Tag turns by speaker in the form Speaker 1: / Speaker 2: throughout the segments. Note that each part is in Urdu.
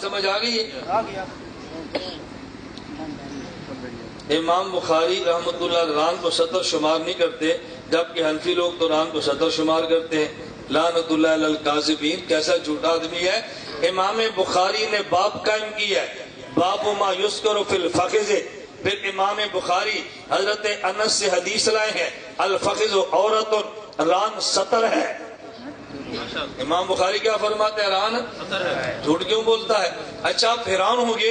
Speaker 1: سمجھ آ گئی ہے؟ امام بخاری رحمۃ اللہ ران کو سطر شمار نہیں کرتے، جبکہ حنفی لوگ تو ران کو سطر شمار کرتے ہیں۔ لعنت اللہ علی الکاذبین، کیسا جھوٹا آدمی ہے۔ امام بخاری نے باب قائم کیا ہے، باب ما یذکر فی الفخذ۔ پھر امام بخاری حضرت انس سے حدیث لائے ہیں، الفخذ عورت، ران سطر ہے۔ امام بخاری کیا فرماتے ہیں؟ ران سطر ہے۔ جھوٹ کیوں بولتا ہے؟ اچھا آپ حیران ہوں گے،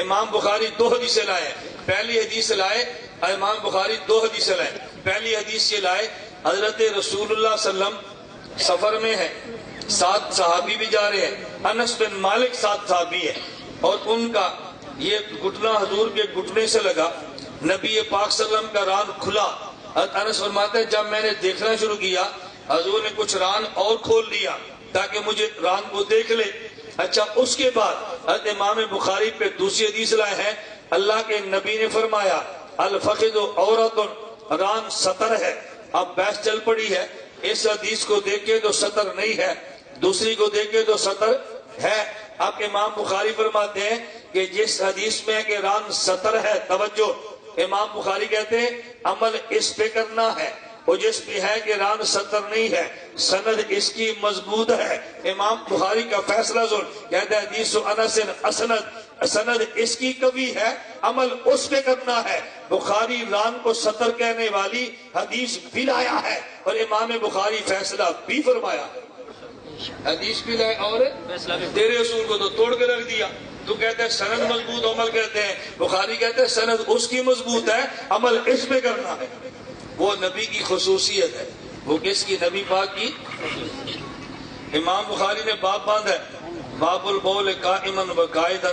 Speaker 1: امام بخاری دو حدیثیں لائے ہیں۔ پہلی حدیث لائے، امام بخاری دو حدیث لائے۔ پہلی حدیث یہ لائے، حضرت رسول اللہ صلی اللہ علیہ وسلم سفر میں ہے، ساتھ صحابی بھی جا رہے ہیں، انس بن مالک ساتھ صحابی ہے، اور ان کا یہ گھٹنا حضور کے گھٹنے سے لگا، نبی پاک صلی اللہ علیہ وسلم کا ران کھلا۔ انس فرماتے ہیں جب میں نے دیکھنا شروع کیا، حضور نے کچھ ران اور کھول دیا تاکہ مجھے ران کو دیکھ لے۔ اچھا اس کے بعد حضرت امام بخاری پہ دوسری حدیث لائے ہیں، اللہ کے نبی نے فرمایا الفخذ عورت، ران سطر ہے۔ اب بحث چل پڑی ہے، اس حدیث کو دیکھے تو سطر نہیں ہے، دوسری کو دیکھے تو سطر ہے۔ اب امام بخاری فرماتے ہیں کہ جس حدیث میں کہ ران سطر ہے، توجہ، امام بخاری کہتے ہیں عمل اس پہ کرنا ہے، اور جس پہ ہے کہ ران سطر نہیں ہے، سند اس کی مضبوط ہے۔ امام بخاری کا فیصلہ کہتا ہے حدیث انس اسند، سند اس کی قوی ہے، عمل اس پہ کرنا ہے۔ بخاری ران کو سطر کہنے والی حدیث بھی لایا ہے، اور امام بخاری فیصلہ بھی فرمایا، حدیث بھی لائے اور تیرے اصول کو تو توڑ کے رکھ دیا۔ تو کہتے ہیں سند مضبوط، عمل کہتے ہیں، بخاری کہتے ہیں سند اس کی مضبوط ہے، عمل اس پہ کرنا ہے۔ وہ نبی کی خصوصیت ہے، وہ کس کی؟ نبی پاک کی۔ امام بخاری نے باب باندھا ہے، باب البول قائما و قاعدا،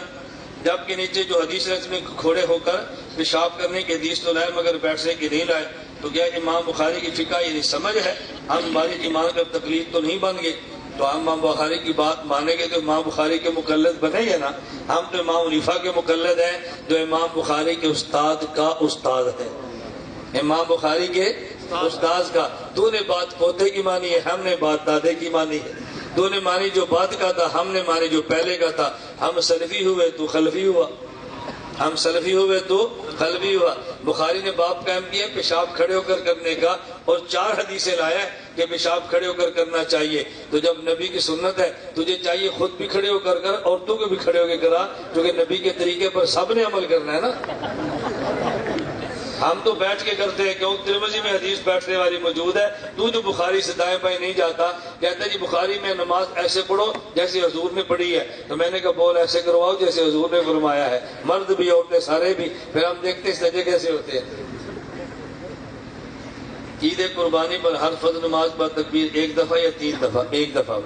Speaker 1: جب کے نیچے جو حدیث ہے اس میں کھڑے ہو کر پیشاب کرنے کی حدیث تو لائے مگر بیٹھنے کی نہیں لائے۔ تو کیا امام بخاری کی فقہ یہ نہیں سمجھ ہے؟ ہم ہماری ایمان کا تقلید تو نہیں بن گئے، تو ہم امام بخاری کی بات مانیں گے تو امام بخاری کے مقلد بنے گے نا۔ ہم تو امام حنیفہ کے مقلد ہیں جو امام بخاری کے استاد کا استاد ہے، امام بخاری کے استاد کا۔ تو نے بات پوتے کی مانی ہے، ہم نے بات دادے کی مانی ہے۔ تو نے مانی جو بعد کا تھا، ہم نے مانی جو پہلے کا تھا۔ ہم سلفی ہوئے تو خلفی ہوا، ہم سلفی ہوئے تو خلفی ہوا۔ بخاری نے باب قائم کیا پیشاب کھڑے ہو کر کرنے کا، اور 4 حدیثیں لایا کہ پیشاب کھڑے ہو کر کرنا چاہیے۔ تو جب نبی کی سنت ہے، تجھے چاہیے خود بھی کھڑے ہو کر کر، عورتوں کو بھی کھڑے ہو کے کرا، کیونکہ نبی کے طریقے پر سب نے عمل کرنا ہے نا۔ ہم تو بیٹھ کے کرتے ہیں، کیوں؟ ترمذی میں حدیث بیٹھنے والی موجود ہے۔ تو جو بخاری سے دائیں بائیں نہیں جاتا، کہتا ہے جی بخاری میں نماز ایسے پڑھو جیسے حضور نے پڑھی ہے، تو میں نے کہا بول ایسے کرواؤ جیسے حضور نے فرمایا ہے، مرد بھی عورتیں سارے بھی۔ پھر ہم دیکھتے ہیں سجدے کیسے ہوتے ہیں۔ عید قربانی پر ہر فرض نماز پر تکبیر 1 دفعہ یا 3 دفعہ؟ 1 دفعہ۔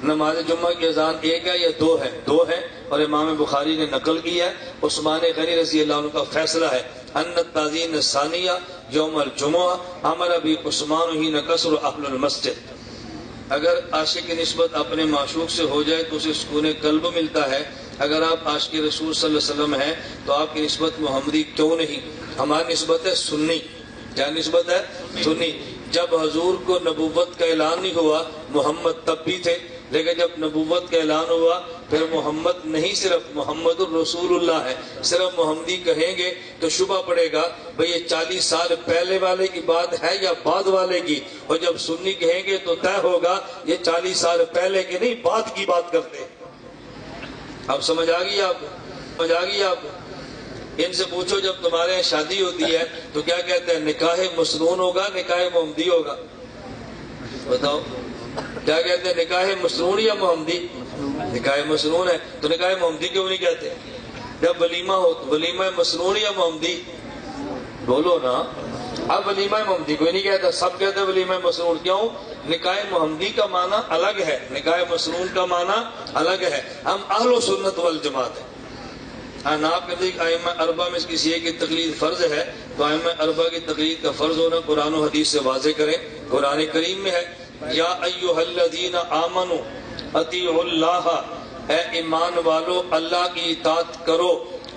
Speaker 1: نماز جمعہ کی اذان 1 ہے یا 2 ہے؟ 2 ہے، اور امام بخاری نے نقل کیا ہے، عثمان غنی رضی اللہ عنہ کا فیصلہ ہے، ان التعظیم ثانیہ یوم الجمعہ امر بھی عثمان ہی نکسر اہل المسجد۔ اگر عاشق کی نسبت اپنے معشوق سے ہو جائے تو اسے سکون قلب ملتا ہے۔ اگر آپ عاشق رسول صلی اللہ علیہ وسلم ہیں تو آپ کی نسبت محمدی کیوں نہیں؟ ہماری نسبت ہے سنی۔ کیا نسبت ہے؟ سنی۔ جب حضور کو نبوت کا اعلان نہیں ہوا، محمد تب بھی تھے، لیکن جب نبوت کا اعلان ہوا پھر محمد نہیں، صرف محمد الرسول اللہ ہے۔ صرف محمدی کہیں گے تو شبہ پڑے گا بھئی یہ 40 سال پہلے والے کی بات ہے یا بعد والے کی، اور جب سنی کہیں گے تو طے ہوگا یہ 40 سال پہلے کے نہیں بعد کی بات کرتے۔ اب سمجھ آ گئی آپ؟ سمجھ آ گئی آپ؟ ان سے پوچھو جب تمہارے یہاں شادی ہوتی ہے تو کیا کہتے ہیں؟ نکاح مسنون ہوگا، نکاح محمدی ہوگا؟ بتاؤ کیا کہتے ہیں؟ نکاح مسنون یا محمدی؟ نکاح مسنون ہے، تو نکاح محمدی کیوں نہیں کہتے؟ جب ولیمہ ہو تو ولیمہ مسنون یا محمدی؟ بولو نا۔ اب ولیمہ محمدی کوئی نہیں کہتا، سب کہتے ہیں ولیمہ مسنون۔ کیوں؟ نکاح محمدی کا معنی الگ ہے، نکاح مسنون کا معنی الگ ہے۔ ہم اہل و سنت والجماعت ہیں۔ آپ کہتے ہیں کہ ائمہ اربعہ میں کسی ایک کی تقلید فرض ہے، تو ائمہ اربعہ کی تقلید کا فرض ہونا قرآن و حدیث سے واضح کریں۔ قرآن کریم میں ہے یا ایھا الذین آمنوا اطیعوا اللہ، اے ایمان والو اللہ کی اطاعت کرو،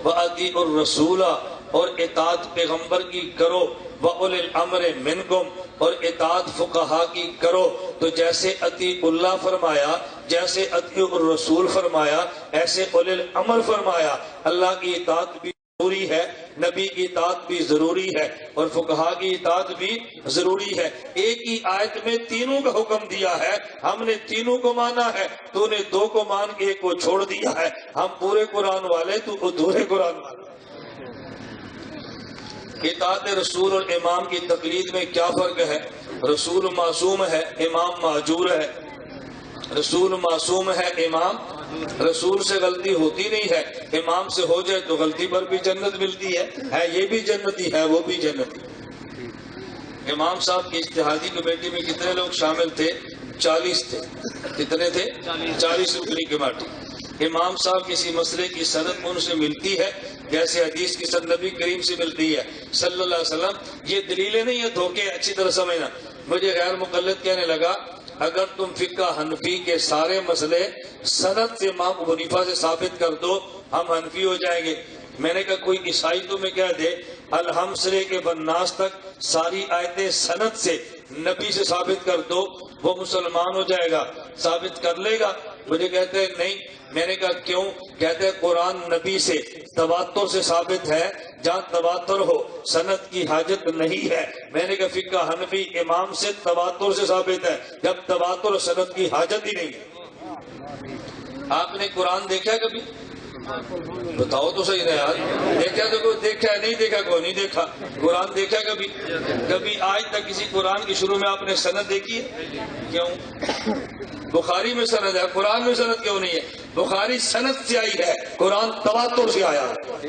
Speaker 1: وَأَطِیعُوا الرَّسُولَ، اور اطاعت پیغمبر کی کرو، وَأُولِي الْأَمْرِ مِنْکُم، اور اطاعت فقہا کی کرو، تو جیسے اطیع اللہ فرمایا، جیسے اطیع الرسول فرمایا، ایسے اولی الامر فرمایا۔ اللہ کی اطاعت بھی ضروری ہے، نبی کی اطاعت بھی ضروری ہے، اور فقہا کی اطاعت بھی ضروری ہے۔ ایک ہی آیت میں تینوں کا حکم دیا ہے، ہم نے تینوں کو مانا ہے، تو نے دو کو مان کے ایک کو چھوڑ دیا ہے۔ ہم پورے قرآن والے، تو ادھورے قرآن والے۔ اطاعت رسول اور امام کی تقلید میں کیا فرق ہے؟ رسول معصوم ہے، امام معجور ہے۔ رسول معصوم ہے، امام، رسول سے غلطی ہوتی نہیں ہے، امام سے ہو جائے تو غلطی پر بھی جنت ملتی ہے یہ بھی جنتی ہے، وہ بھی جنتی۔ امام صاحب کی اجتہادی کمیٹی میں کتنے لوگ شامل تھے؟ 40 تھے۔ کتنے تھے؟ 40 رکنی کمیٹی۔ امام صاحب کسی مسئلے کی سند ان سے ملتی ہے جیسے حدیث کی سند نبی کریم سے ملتی ہے صلی اللہ علیہ وسلم۔ یہ دلیلیں نہیں ہے، دھوکے، اچھی طرح سمجھنا۔ مجھے غیر مقلد کہنے لگا اگر تم فقہ حنفی کے سارے مسئلے سند سے امام ابو حنیفہ سے ثابت کر دو ہم حنفی ہو جائیں گے۔ میں نے کہا کوئی عیسائی تمہیں کہہ دے الحم سے لے کے بناس تک ساری آیتیں سند سے نبی سے ثابت کر دو، وہ مسلمان ہو جائے گا، ثابت کر لے گا؟ مجھے کہتے ہیں نہیں۔ میں نے کہا کیوں؟ کہتے ہیں قرآن نبی سے تواتر سے ثابت ہے، جہاں تواتر ہو سند کی حاجت نہیں ہے۔ میں نے کہا فقہ حنفی امام سے تواتر سے ثابت ہے، جب تواتر سند کی حاجت ہی نہیں ہے۔ آپ نے قرآن دیکھا کبھی؟ بتاؤ تو صحیح ہے یار، دیکھا تو کوئی دیکھا ہے، نہیں دیکھا کوئی نہیں دیکھا۔ قرآن دیکھا کبھی؟ کبھی آج تک کسی قرآن کی شروع میں آپ نے سند دیکھی ہے؟ کیوں؟ بخاری میں سند ہے، قرآن میں سند کیوں نہیں ہے؟ بخاری سند سے آئی ہے، قرآن تواتر سے آیا ہے۔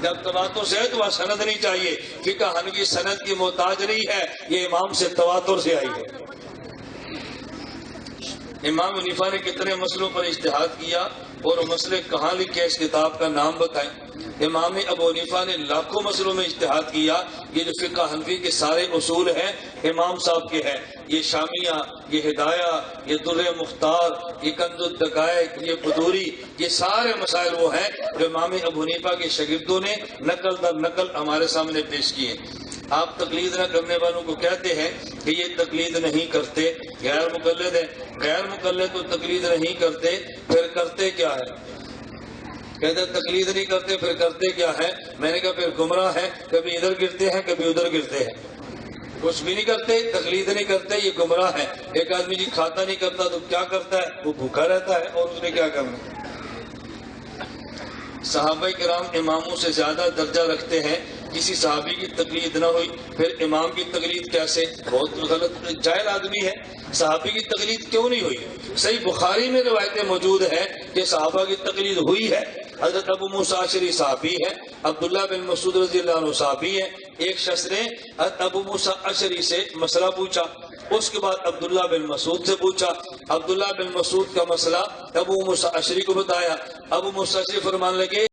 Speaker 1: جب تواتر سے ہے تو وہاں سند نہیں چاہیے۔ فقہ حنفی سند کی محتاج نہیں ہے، یہ امام سے تواتر سے آئی ہے۔ امام حنیفہ نے کتنے مسئلوں پر اجتہاد کیا اور وہ مسئلے کہاں لکھے؟ اس کتاب کا نام بتائیں۔ امام ابو حنیفہ نے لاکھوں مسئلوں میں اجتہاد کیا۔ یہ جو فقہ حنفی کے سارے اصول ہیں امام صاحب کے ہیں، یہ شامیہ، یہ ہدایہ، یہ در مختار، یہ کنز الدقائق، یہ بدوری، یہ سارے مسائل وہ ہیں جو امام ابو حنیفہ کے شاگردوں نے نقل در نقل ہمارے سامنے پیش کیے۔ آپ تقلید نہ کرنے والوں کو کہتے ہیں کہ یہ تقلید نہیں کرتے، غیر مقلد ہیں۔ غیر مقلد تو تقلید نہیں کرتے، پھر کرتے کیا ہے؟ کہتے تقلید نہیں کرتے پھر کرتے کیا ہے؟ میں نے کہا پھر گمراہ ہیں، کبھی ادھر گرتے ہیں کبھی ادھر گرتے ہیں، کچھ بھی نہیں کرتے، تقلید نہیں کرتے، یہ گمراہ ہے۔ ایک آدمی جی کھاتا نہیں کرتا تو کیا کرتا ہے؟ وہ بھوکا رہتا ہے، اور اس نے کیا کرنا؟ صحابہ کرام اماموں سے زیادہ درجہ رکھتے ہیں، کسی صحابی کی تقلید نہ ہوئی پھر امام کی تقلید کیسے؟ بہت غلط، جاہل آدمی ہے۔ صحابی کی تقلید کیوں نہیں ہوئی؟ صحیح بخاری میں روایتیں موجود ہیں کہ صحابہ کی تقلید ہوئی ہے۔ حضرت ابو موسیٰ اشعری صحابی ہے، عبداللہ بن مسعود رضی اللہ عنہ صحابی ہے۔ ایک شخص نے حضرت ابو موسیٰ اشعری سے مسئلہ پوچھا، اس کے بعد عبداللہ بن مسعود سے پوچھا، عبداللہ بن مسعود کا مسئلہ ابو موسیٰ اشعری کو بتایا۔ ابو موسیٰ اشعری فرمانے لگے